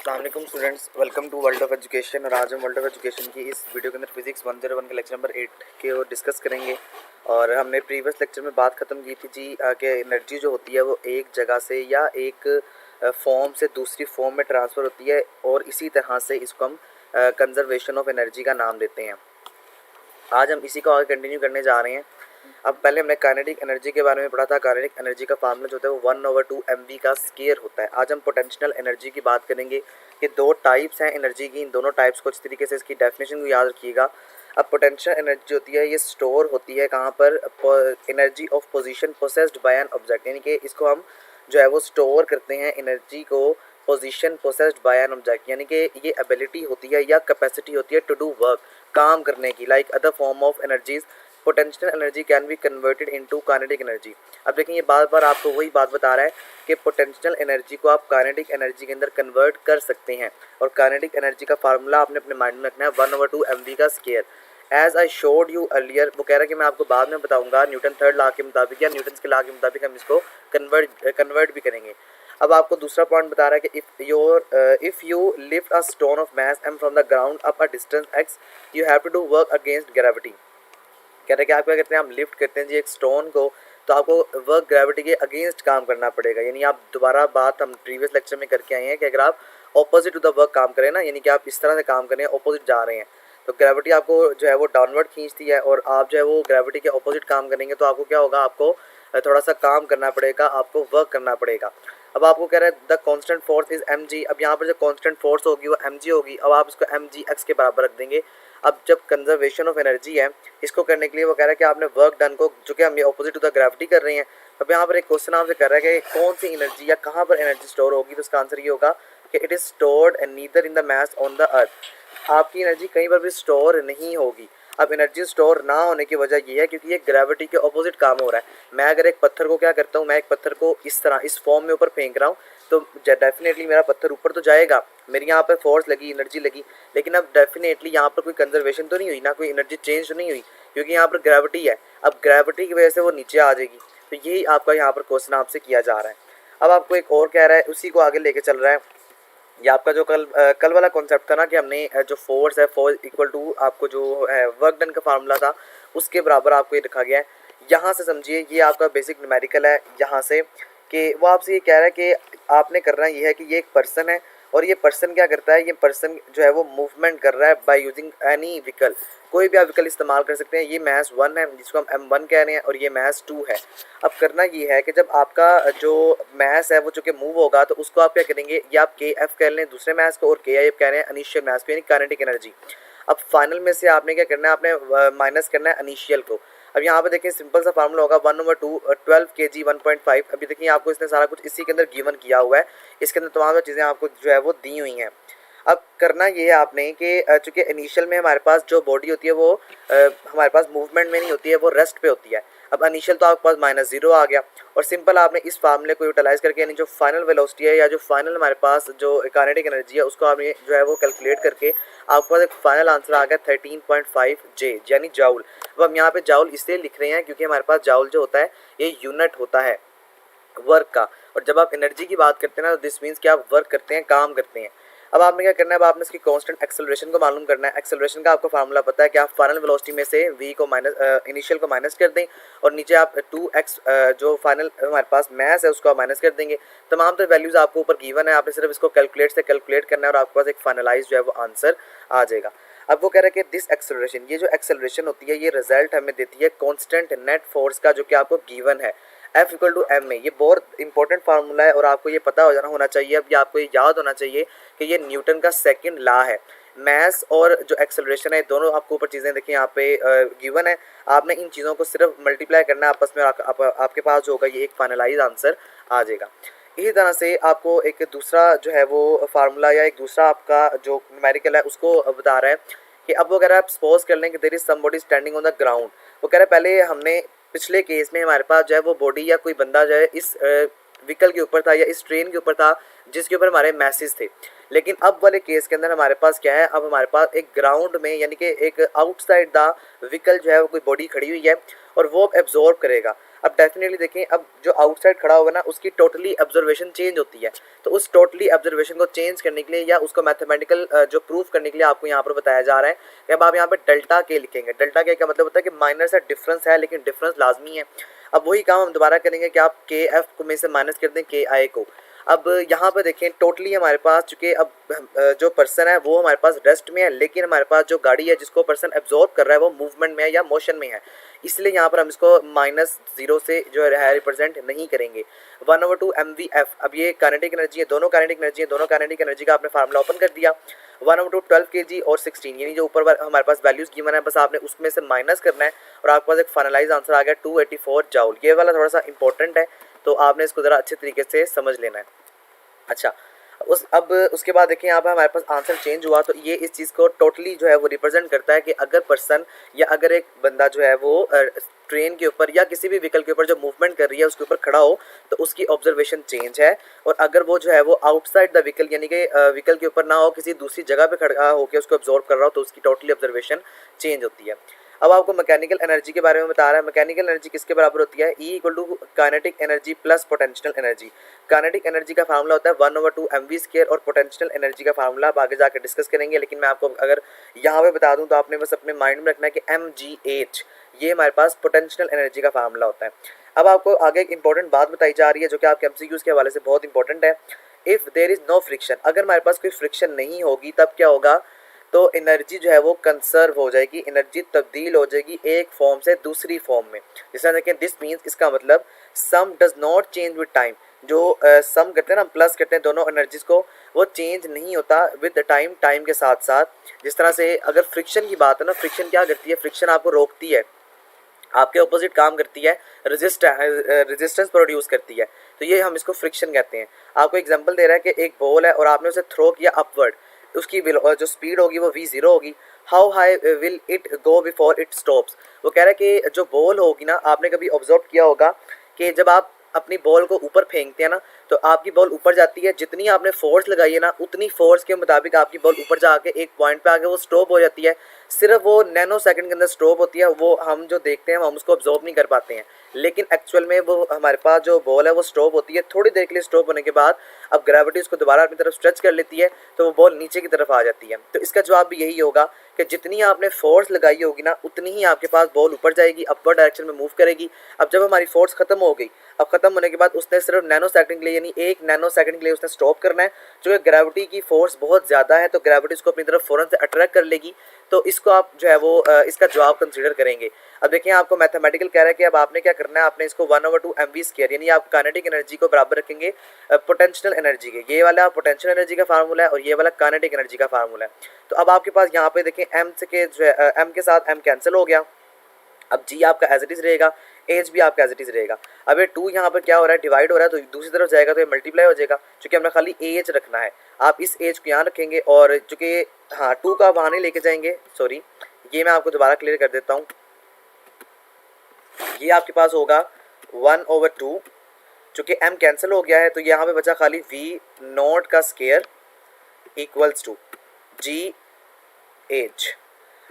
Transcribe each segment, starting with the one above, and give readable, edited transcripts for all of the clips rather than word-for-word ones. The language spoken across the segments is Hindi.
अस्सलाम वालेकुम students, welcome to world of education. और आज हम वर्ल्ड ऑफ एजुकेशन की इस वीडियो के अंदर फिजिक्स 101 के लेक्चर नंबर 8 के वो डिस्कस करेंगे। और हमने प्रीवियस लेक्चर में बात ख़त्म की थी जी कि एनर्जी जो होती है वो एक जगह से या एक फॉर्म से दूसरी फॉर्म में ट्रांसफ़र होती है, और इसी तरह से इसको हम कंजर्वेशन ऑफ एनर्जी का नाम देते हैं। आज हम इसी को आगे कंटिन्यू करने जा रहे हैं। अब पहले हमने काइनेटिक एनर्जी के बारे में पढ़ा था। काइनेटिक एनर्जी का फार्मूला जो होता है वो 1/2 mv का स्क्वायर होता है। आज हम पोटेंशियल एनर्जी की बात करेंगे कि दो टाइप्स हैं एनर्जी की। इन दोनों टाइप्स को अच्छी तरीके से इसकी डेफिनेशन को याद रखिएगा। अब पोटेंशियल एनर्जी होती है ये स्टोर होती है कहाँ पर, energy of position possessed bye an object, यानी कि इसको हम जो है वो स्टोर करते हैं एनर्जी को position possessed bye an object, यानी कि ये एबिलिटी होती है या कैपेसिटी होती है टू डू वर्क, काम करने की। Like other form of energies potential energy can be converted into kinetic energy. अब देखिए ये बार बार आपको वही बात बता रहा है कि पोटेंशियल एनर्जी को आप काइनेटिक एनर्जी के अंदर कन्वर्ट कर सकते हैं। और काइनेटिक एनर्जी का फार्मूला आपने अपने माइंड में रखना है 1/2 mv का square. As I showed you earlier, वो कह रहा है कि मैं आपको बाद में बताऊंगा न्यूटन थर्ड लॉ के मुताबिक या न्यूटन के लॉ के मुताबिक हम इसको कन्वर्ट भी करेंगे। अब आपको दूसरा पॉइंट बता रहा है कि if you lift a stone of mass m from the ground up a distance x, you have to do work against gravity. कह रहे हैं कि आप क्या करते हैं, हम लिफ्ट करते हैं जी एक स्टोन को, तो आपको वर्क ग्रेविटी के अगेंस्ट काम करना पड़ेगा। यानी आप दोबारा बात हम प्रीवियस लेक्चर में करके आए हैं कि अगर आप ऑपोजिट टू द वर्क काम करें ना, यानी कि आप इस तरह से काम करें ऑपोजिट जा रहे हैं, तो ग्रेविटी आपको जो है वो डाउनवर्ड खींचती है, और आप जो है वो ग्रेविटी के ऑपोजिट काम करेंगे तो आपको क्या होगा, आपको थोड़ा सा काम करना पड़ेगा, आपको वर्क करना पड़ेगा। अब आपको कह रहा है the constant force is mg। अब यहाँ पर जो कांस्टेंट फोर्स होगी वो mg होगी। अब आप इसको mgx के बराबर रख देंगे। अब जब कंजर्वेशन ऑफ एनर्जी है, इसको करने के लिए वो कह रहा है कि आपने वर्क डन को, जो कि हम ये ऑपोजिट टू द ग्रेविटी कर रहे हैं। अब यहाँ पर एक क्वेश्चन आपसे कर रहा है कि कौन सी एनर्जी या कहाँ पर एनर्जी स्टोर होगी, तो इसका आंसर ये होगा कि it is stored and neither in the mass on the earth. आपकी एनर्जी कहीं पर भी स्टोर नहीं होगी। अब एनर्जी स्टोर ना होने की वजह ये है क्योंकि ये ग्रेविटी के ऑपोजिट काम हो रहा है। मैं अगर एक पत्थर को क्या करता हूँ, मैं एक पत्थर को इस तरह इस फॉर्म में ऊपर फेंक रहा हूँ, तो डेफिनेटली मेरा पत्थर ऊपर तो जाएगा, मेरी यहाँ पर फोर्स लगी, एनर्जी लगी, लेकिन अब डेफिनेटली यहाँ पर कोई कंजर्वेशन तो नहीं हुई ना, कोई एनर्जी चेंज तो नहीं हुई, क्योंकि यहाँ पर ग्रेविटी है। अब ग्रेविटी की वजह से वो नीचे आ जाएगी। तो यही आपका यहाँ पर क्वेश्चन आपसे किया जा रहा है। अब आपको एक और कह रहा है, उसी को आगे लेके चल रहा है। ये आपका जो कल वाला कॉन्सेप्ट था ना कि हमने जो फोर्स है, फोर्स इक्वल टू आपको जो है वर्क डन का फार्मूला था, उसके बराबर आपको ये रखा गया है। यहाँ से समझिए ये आपका बेसिक न्यूमेरिकल है। यहाँ से कि वो आपसे ये कह रहा है कि आपने करना ये है कि ये एक पर्सन है, और ये पर्सन क्या करता है, ये पर्सन जो है वो मूवमेंट कर रहा है बाय यूजिंग एनी व्हीकल। कोई भी आप व्हीकल इस्तेमाल कर सकते हैं। ये मैस 1 है जिसको हम m1 कह रहे हैं, और ये मैस 2 है। अब करना ये है कि जब आपका जो मैस है वो चूँकि मूव होगा, तो उसको आप क्या करेंगे, ये आप kf कह लें दूसरे मैस को, और kif कह रहे हैं इनिशियल मैस को, यानी काइनेटिक एनर्जी। अब फाइनल में से आपने क्या करना है, आपने माइनस करना है इनिशियल को। अब यहाँ पे देखिए सिंपल सा फार्मूला होगा 1/2 12 kg 1.5। अभी देखिए आपको इसने सारा कुछ इसी के अंदर गिवन किया हुआ है, इसके अंदर तमाम चीज़ें आपको जो है वो दी हुई हैं। अब करना ये है आपने कि चूँकि इनिशियल में हमारे पास जो बॉडी होती है वो हमारे पास मूवमेंट में नहीं होती है, वो रेस्ट पे होती है। अब इनिशियल तो आपके पास -0 आ गया, और सिंपल आपने इस फार्मूले को यूटिलाइज करके, यानी जो फाइनल वेलोसिटी है या जो फाइनल हमारे पास जो काइनेटिक एनर्जी है, उसको आपने जो है वो कैलकुलेट करके आपके पास एक फाइनल आंसर आ गया 13.5 J, यानी जाउल। अब हम यहाँ पे जाउल इसलिए लिख रहे हैं क्योंकि हमारे पास जाउल जो होता है ये यूनिट होता है वर्क का। और जब आप एनर्जी की बात करते हैं ना, तो दिस मीन्स कि आप वर्क करते हैं, काम करते हैं। अब आपने क्या करना है, अब आपने इसकी कांस्टेंट एक्सेलरेशन को मालूम करना है। एक्सेलरेशन का आपको फार्मूला पता है कि आप फाइनल वेलोसिटी में से v को माइनस इनिशियल को माइनस कर दें, और नीचे आप 2x जो फाइनल हमारे पास मैस है उसको आप माइनस कर देंगे। तमाम तो वैल्यूज़ आपको ऊपर गिवन है, आपने सिर्फ इसको कैलकुलेट से कैलकुलेट करना है, और आपके पास एक फाइनलाइज जो है वो आंसर आ जाएगा। अब वो कह रहा है कि दिस एक्सेलरेशन, ये जो एक्सेलरेशन होती है, ये रिजल्ट हमें देती है कांस्टेंट नेट फोर्स का, जो कि आपको गिवन है F=m में। ये बहुत इंपॉर्टेंट फार्मूला है, और आपको ये पता होना चाहिए। अब ये आपको ये याद होना चाहिए कि ये न्यूटन का सेकंड लॉ है। मैस और जो एक्सेलरेशन है, दोनों आपको ऊपर चीज़ें देखिए यहाँ पे गिवन है। आपने इन चीज़ों को सिर्फ मल्टीप्लाई करना है आपस में, आपके पास जो होगा ये एक फाइनलाइज आंसर आ जाएगा। इसी तरह से आपको एक दूसरा जो है वो फार्मूला या एक दूसरा आपका जो न्यूमेरिकल है उसको बता रहा है कि अब वो अगर आप सपोज कर लें कि there is somebody standing on the ground. वो कह रहा है पहले हमने पिछले केस में हमारे पास जो है वो बॉडी या कोई बंदा जो है इस व्हीकल के ऊपर था या इस ट्रेन के ऊपर था जिसके ऊपर हमारे मैसेज थे, लेकिन अब वाले केस के अंदर हमारे पास क्या है, अब हमारे पास एक ग्राउंड में यानी कि एक आउटसाइड द व्हीकल जो है वो कोई बॉडी खड़ी हुई है, और वो एब्जॉर्ब करेगा। अब डेफिनेटली देखें, अब जो आउटसाइड खड़ा हुआ ना उसकी टोटली ऑब्जर्वेशन चेंज होती है। तो उस टोटली ऑब्जर्वेशन को चेंज करने के लिए या उसको मैथमेटिकल जो प्रूफ करने के लिए आपको यहाँ पर बताया जा रहा है कि अब आप यहाँ पे डेल्टा के लिखेंगे। डेल्टा के का मतलब होता है कि माइनर सा डिफरेंस है लेकिन डिफरेंस लाजमी है। अब वही काम हम दोबारा करेंगे कि आप के एफ को में से माइनस कर दें के आई को। अब यहाँ पर देखें टोटली हमारे पास चूँकि अब जो पर्सन है वो हमारे पास रेस्ट में है, लेकिन हमारे पास जो गाड़ी है जिसको पर्सन एब्जॉर्ब कर रहा है वो मूवमेंट में है या मोशन में है, इसलिए यहाँ पर हम इसको -0 से जो है रिप्रेजेंट नहीं करेंगे। 1/2 mvf, अब ये काइनेटिक एनर्जी है, दोनों काइनेटिक एनर्जी है, दोनों काइनेटिक एनर्जी का आपने फार्मूला ओपन कर दिया। 1/2 12 kg और 16, यानी जो ऊपर हमारे पास वैल्यूज गिवन है बस आपने उसमें से माइनस करना है और आपके पास एक फाइनलाइज आंसर आ गया 284 जूल। ये वाला थोड़ा सा इंपॉर्टेंट है तो आपने इसको ज़रा अच्छे तरीके से समझ लेना है। अच्छा, अब उसके बाद देखिए यहाँ पर हमारे पास आंसर चेंज हुआ, तो ये इस चीज़ को टोटली जो है वो रिप्रेजेंट करता है कि अगर पर्सन या अगर एक बंदा जो है वो ट्रेन के ऊपर या किसी भी व्हीकल के ऊपर जो मूवमेंट कर रही है उसके ऊपर खड़ा हो तो उसकी ऑब्जर्वेशन चेंज है, और अगर वो जो है वो आउटसाइड द व्हीकल यानी कि व्हीकल के ऊपर ना हो, किसी दूसरी जगह पे खड़ा होकर उसको ऑब्जर्व कर रहा हो तो उसकी टोटली ऑब्जर्वेशन चेंज होती है। अब आपको मैकेनिकल एनर्जी के बारे में बता रहा है। मैकेनिकल एनर्जी किसके बराबर होती है? E = kinetic energy plus potential energy. Kinetic energy का फार्मूला होता है 1/2 mv² और पोटेंशियल एनर्जी का फार्मूला आप आगे जाकर डिस्कस करेंगे, लेकिन मैं आपको अगर यहाँ पे बता दूँ तो आपने बस अपने माइंड में रखना है कि mgh ये हमारे पास पोटेंशियल एनर्जी का फार्मूला होता है। अब आपको आगे एक इंपॉर्टेंट बात बताई जा रही है जो कि आपके MCQs के हवाले से बहुत इंपॉर्टेंट है। If there is no friction, अगर हमारे पास कोई फ्रिक्शन नहीं होगी तब क्या होगा? तो एनर्जी जो है वो कंसर्व हो जाएगी, एनर्जी तब्दील हो जाएगी एक फॉर्म से दूसरी फॉर्म में। जैसा देखें दिस मीन्स, इसका मतलब sum does not change with time. जो सम करते हैं ना, प्लस करते हैं दोनों एनर्जीज को, वो चेंज नहीं होता विद टाइम, टाइम के साथ साथ। जिस तरह से अगर फ्रिक्शन की बात है ना, फ्रिक्शन क्या करती है? फ्रिक्शन आपको रोकती है, आपके ऑपोजिट काम करती है, रेजिस्टेंस प्रोड्यूस करती है, तो ये हम इसको फ्रिक्शन कहते हैं। आपको एग्जांपल दे रहा है कि एक बॉल है और आपने उसे थ्रो किया अपवर्ड, उसकी जो स्पीड होगी वो v0 होगी। How high will it go before it stops? वो कह रहा है कि जो बॉल होगी ना, आपने कभी ऑब्जर्व किया होगा कि जब आप अपनी बॉल को ऊपर फेंकते हैं ना तो आपकी बॉल ऊपर जाती है, जितनी आपने फोर्स लगाई है ना उतनी फोर्स के मुताबिक आपकी बॉल ऊपर जाके एक पॉइंट पे आके वो स्टॉप हो जाती है। सिर्फ वो नैनो सेकंड के अंदर स्टॉप होती है, वो हम जो देखते हैं हम उसको ऑब्जर्व नहीं कर पाते हैं, लेकिन एक्चुअल में वो हमारे पास जो बॉल है वो स्टॉप होती है। थोड़ी देर के लिए स्टॉप होने के बाद अब ग्रेविटी उसको दोबारा अपनी तरफ स्ट्रेच कर लेती है तो वो बॉल नीचे की तरफ आ जाती है। तो इसका जवाब भी यही होगा कि जितनी आपने फोर्स लगाई होगी ना उतनी ही आपके पास बॉल ऊपर जाएगी, अपवर्ड डायरेक्शन में मूव करेगी। अब जब हमारी फोर्स खत्म हो गई, अब खत्म होने के बाद उसने सिर्फ नैनो सेकंड के लिए यानी 1 नैनो सेकंड के लिए उसने स्टॉप करना है। जो ग्रेविटी की फोर्स बहुत ज़्यादा है तो ग्रेविटी उसको अपनी तरफ फ़ौरन से अट्रैक्ट कर लेगी, तो इसको आप जो है वो इसका जवाब कंसीडर करेंगे। अब देखिए आपको मैथमेटिकल कह रहा है कि अब आपने क्या करना है, आपने इसको 1/2 mv² यानी आप काइनेटिक एनर्जी को बराबर रखेंगे पोटेंशियल एनर्जी के। ये वाला पोटेंशियल एनर्जी का फार्मूला है और ये वाला काइनेटिक एनर्जी का फार्मूला है। तो अब आपके पास यहाँ पे देखें m से के जो है m के साथ m कैंसिल हो गया, अब g आपका एज इट इज़ रहेगा, एज भी आपका एज इट इज़ रहेगा। अब ये 2 यहाँ पर क्या हो रहा है, डिवाइड हो रहा है, तो दूसरी तरफ जाएगा तो ये मल्टीप्लाई हो जाएगा, क्योंकि हमने खाली एज रखना है। आप इस एज को यहाँ रखेंगे और चूँकि हाँ 2 का वहाँ नहीं लेके जाएंगे, सॉरी ये मैं आपको दोबारा क्लियर कर देता हूँ। ये आपके पास होगा 1/2, चूँकि m कैंसिल हो गया है तो यहाँ पे बचा खाली v0 का square equals two g h.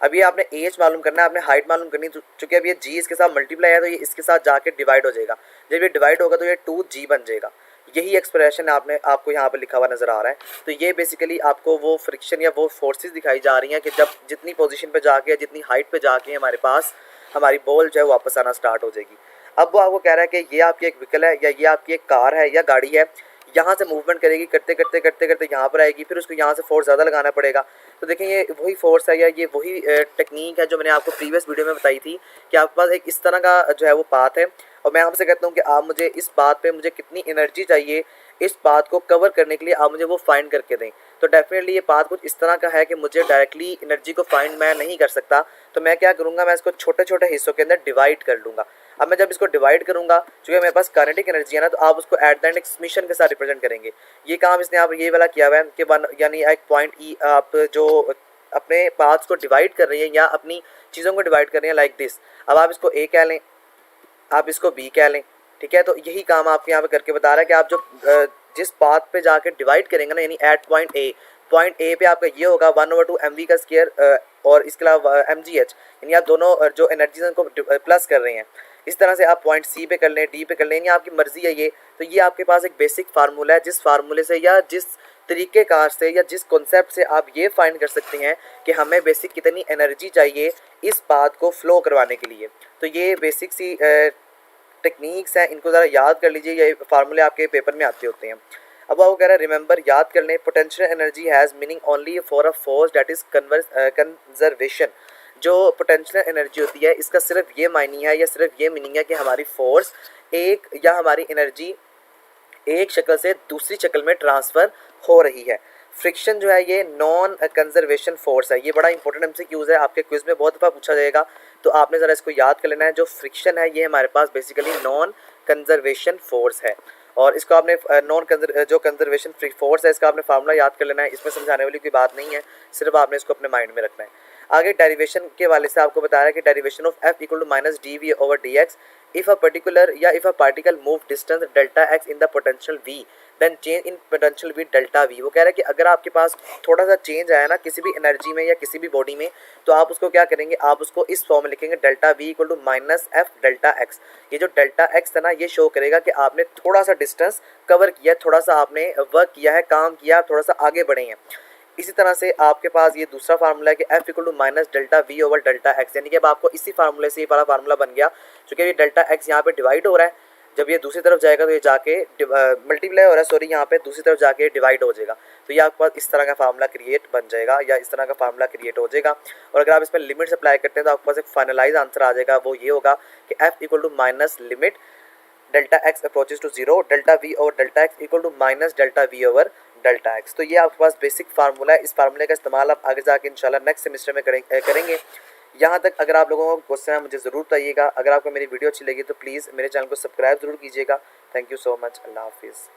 अब ये आपने एज मालूम करना है, आपने हाइट मालूम करनी, तो चूँकि अब ये g इसके साथ मल्टीप्लाई है तो ये इसके साथ जाके डिवाइड हो जाएगा। जब ये डिवाइड होगा तो ये 2g बन जाएगा। यही एक्सप्रेशन आपको यहाँ पे लिखा हुआ नज़र आ रहा है। तो ये बेसिकली आपको वो फ्रिक्शन या वो फोर्सेस दिखाई जा रही हैं कि जब जितनी पोजीशन पे जाके जितनी हाइट पे जाके हमारे पास हमारी बॉल जो है वापस आना स्टार्ट हो जाएगी। अब वो आपको कह रहा है कि ये आपकी एक व्हीकल है या ये आपकी एक कार है या गाड़ी है, यहाँ से मूवमेंट करेगी, करते करते करते करते यहाँ पर आएगी, फिर उसको यहाँ से फोर्स ज़्यादा लगाना पड़ेगा। तो देखें ये वही फोर्स है या ये वही टेक्निक है जो मैंने आपको प्रीवियस वीडियो में बताई थी कि आपके पास एक इस तरह का जो है वो पाथ है, और मैं आपसे कहता हूँ कि आप मुझे इस बात पे मुझे कितनी एनर्जी चाहिए इस बात को कवर करने के लिए, आप मुझे वो फाइंड करके दें। तो डेफिनेटली ये पाथ कुछ इस तरह का है कि मुझे डायरेक्टली एनर्जी को फाइंड मैं नहीं कर सकता, तो मैं क्या करूँगा, मैं इसको छोटे छोटे हिस्सों के अंदर डिवाइड कर लूँगा। अब मैं जब इसको डिवाइड करूँगा, चूँकि मेरे पास काइनेटिक एनर्जी है ना, तो आप उसको एट द एंड एक समेशन के साथ रिप्रेजेंट करेंगे। ये काम इसने आप ये वाला किया हुआ है कि वन यानी एक पॉइंट ई, आप जो अपने पाथ्स को डिवाइड कर रही हैं या अपनी चीज़ों को डिवाइड कर रही हैं लाइक दिस। अब आप इसको ए कह लें, आप इसको बी कह लें, ठीक है। तो यही काम आपके यहाँ पे करके बता रहा है कि आप जो जिस पाथ पे जाके डिवाइड करेंगे ना, यानी एट पॉइंट ए पे आपका ये होगा 1/2 mv का स्क्वायर और इसके अलावा mgh, यानी आप दोनों जो एनर्जी उनको प्लस कर रहे हैं। इस तरह से आप पॉइंट सी पे कर लें, डी पे कर लें, यानी आपकी मर्जी है ये। तो ये आपके पास एक बेसिक फार्मूला है, जिस फार्मूले से या जिस तरीक़ेकार से या जिस कॉन्सेप्ट से आप ये फाइंड कर सकते हैं कि हमें बेसिक कितनी एनर्जी चाहिए इस बात को फ्लो करवाने के लिए। तो ये बेसिक सी टेक्निक्स हैं, इनको ज़रा याद कर लीजिए, ये फार्मूले आपके पेपर में आते होते हैं। अब वो कह रहा है रिमेंबर, याद कर लें, potential energy has meaning only for a force that is conservation. जो पोटेंशियल एनर्जी होती है इसका सिर्फ ये मायनी है या सिर्फ ये मीनिंग है कि हमारी फोर्स एक या हमारी एनर्जी एक शक्ल से दूसरी शक्ल में ट्रांसफ़र हो रही है। फ्रिक्शन जो है ये नॉन कंजर्वेशन फोर्स है। ये बड़ा इंपॉर्टेंट एमसीक्यूज़ है, आपके क्विज में बहुत दफ़ा पूछा जाएगा, तो आपने ज़रा इसको याद कर लेना है। जो फ्रिक्शन है ये हमारे पास बेसिकली नॉन कंजर्वेशन फोर्स है, और इसको आपने जो कंजर्वेशन फोर्स है इसका आपने फार्मूला याद कर लेना है। इसमें समझाने वाली कोई बात नहीं है, सिर्फ आपने इसको अपने माइंड में रखना है। आगे डेरिवेशन के वाले से आपको बता रहा है कि derivation of F equal to minus D V over D X if a particular या if a particle move distance delta X in the potential V then change in potential V delta V. वो कह रहा है कि अगर आपके पास थोड़ा सा चेंज आया ना किसी भी एनर्जी में या किसी भी बॉडी में, तो आप उसको क्या करेंगे, आप उसको इस फॉर्म में लिखेंगे delta v equal to minus f delta x. ये जो डेल्टा एक्स है ना ये शो करेगा कि आपने थोड़ा सा डिस्टेंस कवर किया, थोड़ा सा आपने वर्क किया है, काम किया, थोड़ा सा आगे बढ़े हैं। इसी तरह से आपके पास ये दूसरा फार्मूला है कि f equal to minus delta v over delta x, यानी कि अब आपको इसी फार्मूले से ये वाला फार्मूला बन गया। चूँकि ये डेल्टा एक्स यहाँ पे डिवाइड हो रहा है, जब ये दूसरी तरफ जाएगा तो ये जाके मल्टीप्लाई हो रहा है, सॉरी यहाँ पे दूसरी तरफ जाके डिवाइड हो जाएगा। तो ये आपके पास इस तरह का फार्मूला क्रिएट बन जाएगा या इस तरह का फार्मूला क्रिएट हो जाएगा। और अगर आप इसमें लिमिट्स अप्लाई करते हैं तो आपके पास एक फाइनलाइज आंसर आ जाएगा, वो ये होगा कि f equal to minus limit delta x approaches to zero delta v over delta x equal to minus delta v over delta x. तो ये आपके पास बेसिक फार्मूला है। इस फार्मूले का इस्तेमाल आप आगे जाके इंशाल्लाह नेक्स्ट सेमेस्टर में करेंगे। यहाँ तक अगर आप लोगों को क्वेश्चन है मुझे ज़रूर बताइएगा। अगर आपको मेरी वीडियो अच्छी लगी तो प्लीज़ मेरे चैनल को सब्सक्राइब ज़रूर कीजिएगा। Thank you so much. अल्लाह हाफिज़।